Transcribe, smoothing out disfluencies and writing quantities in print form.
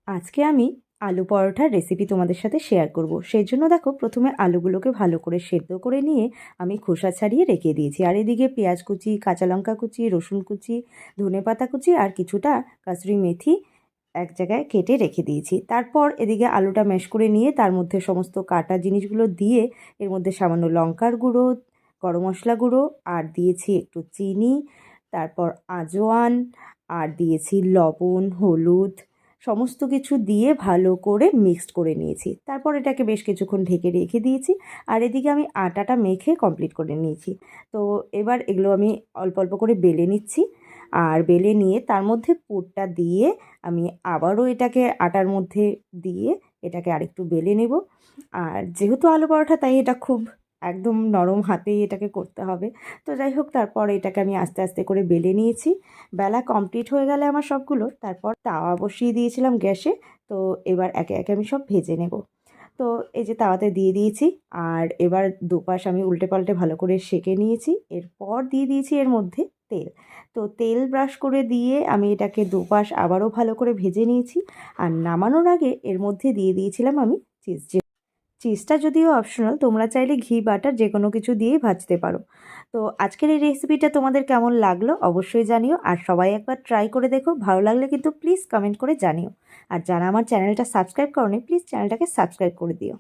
আজকে আমি আলু পরোটার রেসিপি তোমাদের সাথে শেয়ার করব। সেই জন্য দেখো, প্রথমে আলুগুলোকে ভালো করে সেদ্ধ করে নিয়ে আমি খোসা ছাড়িয়ে রেখে দিয়েছি। আর এদিকে পেঁয়াজ কুচি, কাঁচা লঙ্কা কুচি, রসুন কুচি, ধনেপাতা কুচি আর কিছুটা কাসুরি মেথি এক জায়গায় কেটে রেখে দিয়েছি। তারপর এদিকে আলুটা ম্যাশ করে নিয়ে তার মধ্যে সমস্ত কাটা জিনিসগুলো দিয়ে এর মধ্যে সামান্য লঙ্কার গুঁড়ো, গরম মশলা গুঁড়ো আর দিয়েছি একটু চিনি, তারপর আজওয়ান আর দিয়েছি লবণ, হলুদ, সমস্ত কিছু দিয়ে ভালো করে মিক্সড করে নিয়েছি। তারপর এটাকে বেশ কিছুক্ষণ ঢেকে রেখে দিয়েছি। আর এদিকে আমি আটাটা মেখে কমপ্লিট করে নিয়েছি। তো এবার এগুলো আমি অল্প অল্প করে বেলে নিচ্ছি। আর বেলে নিয়ে তার মধ্যে পুরটা দিয়ে আমি আবারও এটাকে আটার মধ্যে দিয়ে এটাকে আরেকটু বেলে নেব। আর যেহেতু আলু পরোটা, তাই এটা খুব একদম নরম হাতেই এটাকে করতে হবে। তো যাই হোক, তারপর এটাকে আমি আস্তে আস্তে করে বেলে নিয়েছি। বেলা কমপ্লিট হয়ে গেলে আমার সবগুলো, তারপর তাওয়া বসিয়ে দিয়েছিলাম গ্যাসে। তো এবার একে একে আমি সব ভেজে নেব। তো এই যে তাওয়াতে দিয়ে দিয়েছি। আর এবার দুপাশ আমি উল্টে পাল্টে ভালো করে সেঁকে নিয়েছি। এরপর দিয়ে দিয়েছি এর মধ্যে তেল। তো তেল ব্রাশ করে দিয়ে আমি এটাকে দুপাশ আবারও ভালো করে ভেজে নিয়েছি। আর নামানোর আগে এর মধ্যে দিয়ে দিয়েছিলাম আমি চিজ। চিজটা যদিও অপশনাল, তোমরা চাইলে ঘি বাটার যে কোনো কিছু দিয়েই ভাজতে পারো। তো আজকের এই রেসিপিটা তোমাদের কেমন লাগলো অবশ্যই জানিও। আর সবাই একবার ট্রাই করে দেখো, ভালো লাগলে কিন্তু প্লিজ কমেন্ট করে জানিও। আর যারা আমার চ্যানেলটা সাবস্ক্রাইব করোনি, প্লিজ চ্যানেলটাকে সাবস্ক্রাইব করে দিও।